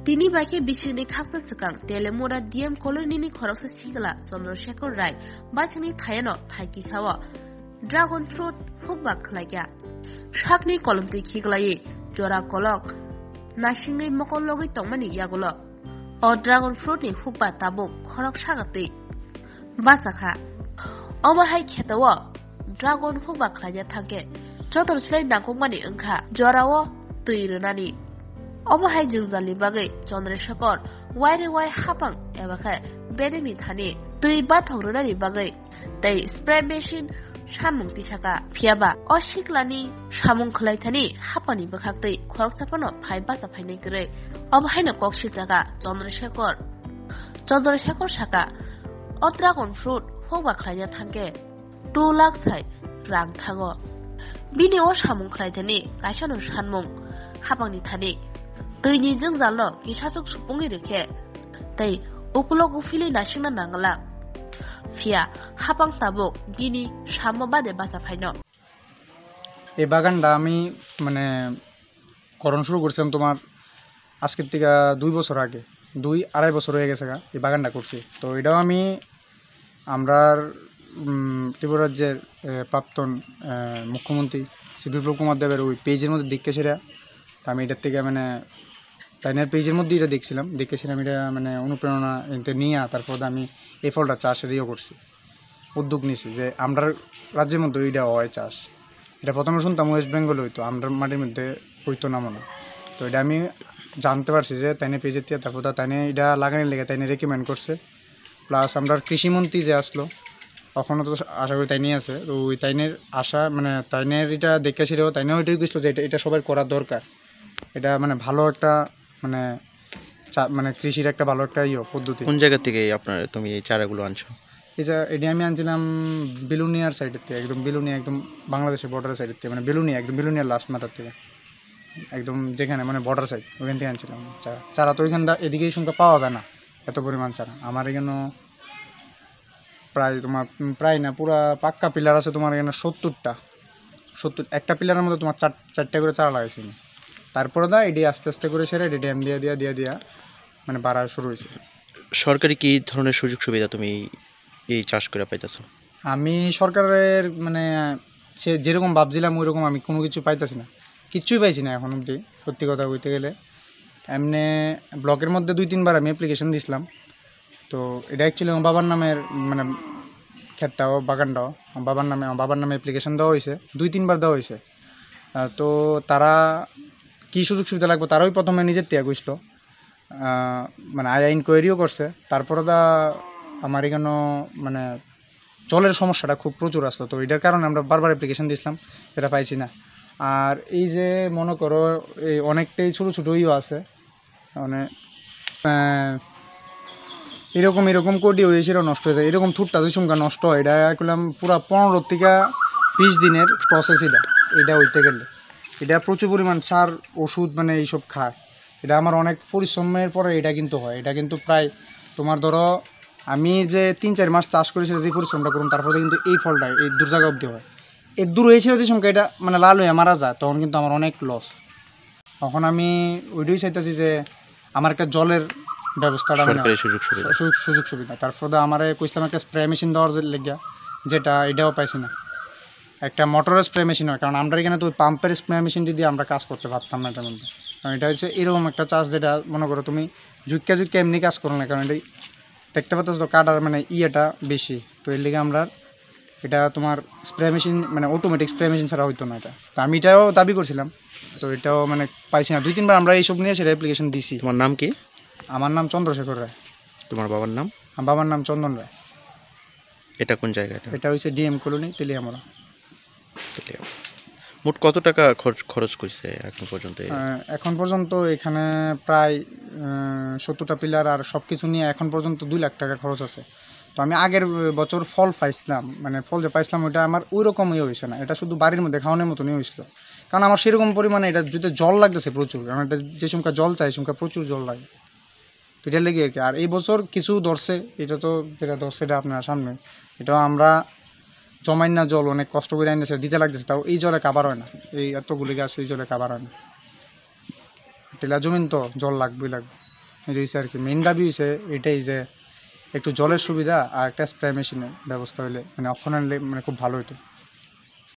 তিনি বাকি বিশিনি খাকসা সিকাং তেলেমুরা ডিএম কলোনিনি খরকসা সিগলা চন্দ্রশেখর রায় বাইসানি থায়ানো থাইকি সাওয়া ড্রাগন ফ্রুট হুকবা খলাইয়া শাকনি কলমতি খিগলাই জরা কলক নাসিংই মকল লগই তংমানি ইয়াগুলো ও ড্রাগন ফ্রুটনি হুকবা তাবুক খরক সাগাতে বাসাখা অমাহাই খেতাও ড্রাগন হুকবা খলাইয়া থাকে যতর সিলাই নাকংমানি ওংখা জরাও তৈরনানি অমাহাই জুজালি বাগै চন্দ্রশেখর ওয়াইরে ওয়াই হাপাং এবাখাय বেদেমি থানি তুই বাথংরনানি বাগै তাই স্প্রে মেশিন সামুং তিসাকা ফিয়াবা অশিকলানি সামুং খলাইথানি হাপানি বখাক্তै খরকসাপানো ফাই বাসা ফাইनै গरै অবहायनो कक्सि जागा चंद्रशेखर साका अ ड्रागन फ्रुट होबा खलायना थांगे 2 लाख साइ रां थाङो बिनि अ सामुं खलायथानि गायसानो सानमुं हाबांनि थानि दैनि जोंजालो गिसाजों सुपुंनि रेखे तै उकुलक उफिलि नासिंना नांगला फिया हाबां ताबुक बिनि सामो बादे बासा फाइनो এই বাগানটা আমি মানে করণ শুরু করছিলাম তোমার আজকের থেকে 2 বছর আগে 2-2.5 বছর হয়ে গেছে এই বাগানটা করছি। তো এটাও আমি আমরা ত্রিপুরা রাজ্যের প্রাক্তন মুখ্যমন্ত্রী শ্রী বিপ্লব কুমার দেবের ওই পেজের মধ্যে দেখে সেরা তো আমি এটার থেকে মানে তাইনের পেজের মধ্যে এটা দেখছিলাম দেখে সেরা আমি এটা মানে অনুপ্রেরণা এতে নিয়ে তারপর আমি এই ফলটা চাষের ইয়ে করছি উদ্যোগ নিয়েছি যে আমরা রাজ্যের মধ্যে এইটা হয় চাষ। এটা প্রথমে শুনতাম ওয়েস্ট বেঙ্গল হইতো আমরা মাটির মধ্যে হইতো না মনে। তো এটা আমি জানতে পারছি যে তাইনে পেজে দিয়ে তারপর তাইনে এটা লাগানোর লেগে তাইনে রেকমেন্ড করছে প্লাস আমরা কৃষিমন্ত্রী যে আসলো তখনও তো আশা করি তাইনি আছে তো ওই তাইনের আশা মানে তাইনের এটা দেখে ছিল তাইনেও এটাই গেছিলো যে এটা সবার করা দরকার এটা মানে ভালো একটা মানে মানে কৃষির একটা ভালো একটা পদ্ধতি। কোন জায়গা থেকে আপনার তুমি এই চারাগুলো আনছো? এটা আমি আনছিলাম বেলুনিয়ার সাইডের থেকে একদম বেলুনিয়া একদম বাংলাদেশের বর্ডারের সাইডের থেকে মানে বেলুনিয়া একদম বেলুনিয়ার লাস্ট মাথার থেকে একদম যেখানে মানে বর্ডার সাইড ওইখান থেকে আনছিলাম চারা। তো ওইখানটা এদিকেই সংখ্যা পাওয়া যায় না এত পরিমাণ চারা। আমার এখানে প্রায় তোমার প্রায় না পুরা পাক্কা পিলার আছে তোমার এখানে 70টা একটা পিলারের মধ্যে তোমার 4টা করে চারা লাগাইছি। তারপরে এটি আস্তে আস্তে করে সেরে এটি ড্যাম দিয়া মানে বাড়া শুরু হয়েছে। সরকারি কি ধরনের সুযোগ সুবিধা তুমি এই চাষ করে পাইতেছো? আমি সরকারের মানে সে যেরকম ভাবছিলাম ওই রকম আমি কোনো কিছু পাইতেছি না, কিচ্ছুই পাইছি না এখন অবধি সত্যি কথা বলতে গেলে। এমনি ব্লকের মধ্যে 2-3 বার আমি অ্যাপ্লিকেশন দিয়েছিলাম। তো এটা অ্যাকচুয়ালি আমার বাবার নামের মানে ক্ষেতটাও বাগানটাও বাবার নামে অ্যাপ্লিকেশন দেওয়া হয়েছে 2-3 বার দেওয়া হয়েছে। তো তারা কী সুযোগ সুবিধা লাগবে তারাই প্রথমে নিজের ত্যাগ হয়েছিল মানে ইনকোয়ারিও করছে। তারপরে আমার এখানে মানে জলের সমস্যাটা খুব প্রচুর আসলো। তো এটার কারণে আমরা বারবার অ্যাপ্লিকেশন দিয়েছিলাম, সেটা পাইছি না। আর এই যে মনে করো এই অনেকটাই ছোটো ছোটোইও আছে মানে এরকম কোটি হয়েছিল নষ্ট হয়ে যায় এরকম থুটটা যে সংখ্যা নষ্ট হয় এটা করলাম পুরা 15 থেকে 20 দিনের প্রসেস। এটা হইতে গেলে এটা প্রচুর পরিমাণ সার ওষুধ মানে এইসব খায়। এটা আমার অনেক পরিশ্রমের পরে এটা কিন্তু হয়। এটা কিন্তু প্রায় তোমার ধরো আমি যে 3-4 মাস চাষ করেছি যে পরিশ্রমটা করুন তারপরে কিন্তু এই ফলটা এই দূর জায়গা অবধি হয়। এর দূর হয়েছিল যে সংখ্যা এটা মানে লাল হয়ে মারা যায় তখন কিন্তু আমার অনেক লস। তখন আমি ওইটাই চাইতেছি যে আমার একটা জলের ব্যবস্থাটা মানে সুযোগ সুবিধা। তারপরে আমার কইছিলাম একটা স্প্রে মেশিন দেওয়ার লেগে যেটা এটাও পাইছি না। একটা মোটরের স্প্রে মেশিন হয় কারণ আমরা এখানে তো ওই পাম্পের স্প্রে মেশিনটি দিয়ে আমরা কাজ করতে পারতাম না এটার মধ্যে। কারণ এটা হচ্ছে এরকম একটা চাষ যেটা মনে করো তুমি ঝুঁকা এমনি কাজ করো না কারণ এটা দেখতে পাচ্ছ তো কাটার মানে ইয়েটা বেশি। তো এর লিগে আমরা এটা তোমার স্প্রে মেশিন মানে অটোমেটিক স্প্রে মেশিন ছাড়া হইতো না এটা। তো আমি এটাও দাবি করছিলাম তো এটাও মানে পাইছি না। 2-3 বার আমরা এইসব নিয়ে সেটা অ্যাপ্লিকেশন দিছি। তোমার নাম কি? আমার নাম চন্দ্রশেখর রায়। তোমার বাবার নাম? আমার বাবার নাম চন্দন রায়। এটা কোন জায়গা? এটা হচ্ছে ডিএম কলোনি তেলিয়ামরা। মোট কত টাকা খরচ করছে এখন পর্যন্ত? এখন পর্যন্ত এখানে প্রায় 70টা পিলার আর সব কিছু নিয়ে এখন পর্যন্ত 2 লাখ টাকা খরচ আছে। তো আমি আগের বছর ফল পাইছিলাম মানে ফল যে পাইছিলাম ওইটা আমার ওই রকমই হয়েছে না, এটা শুধু বাড়ির মধ্যে খাওয়ানোর মতনই হয়েছিল। কারণ আমার সেরকম পরিমাণে এটা যদি জল লাগতেছে প্রচুর, কারণ এটা যে সংখ্যা জল চাই সংখ্যা প্রচুর জল লাগে তো এটা লেগে আর কি। আর এই বছর কিছু ধরছে এটা তো যেটা ধরছে এটা আপনার সামনে এটাও আমরা জমাই না জল অনেক কষ্ট করে আনছে দিতে লাগতেছে তাও এই জলে কাবার হয় না। এই এতগুলি গাছ এই জলে কাবার হয় না। টিলা জমিন তো জল লাগবেই লাগবে। এটা হচ্ছে আর কি মেইন দাবি হয়েছে এটাই যে একটু জলের সুবিধা আর একটা স্প্রে মেশিনের ব্যবস্থা হলে মানে অপশনাল মানে খুব ভালো হতো।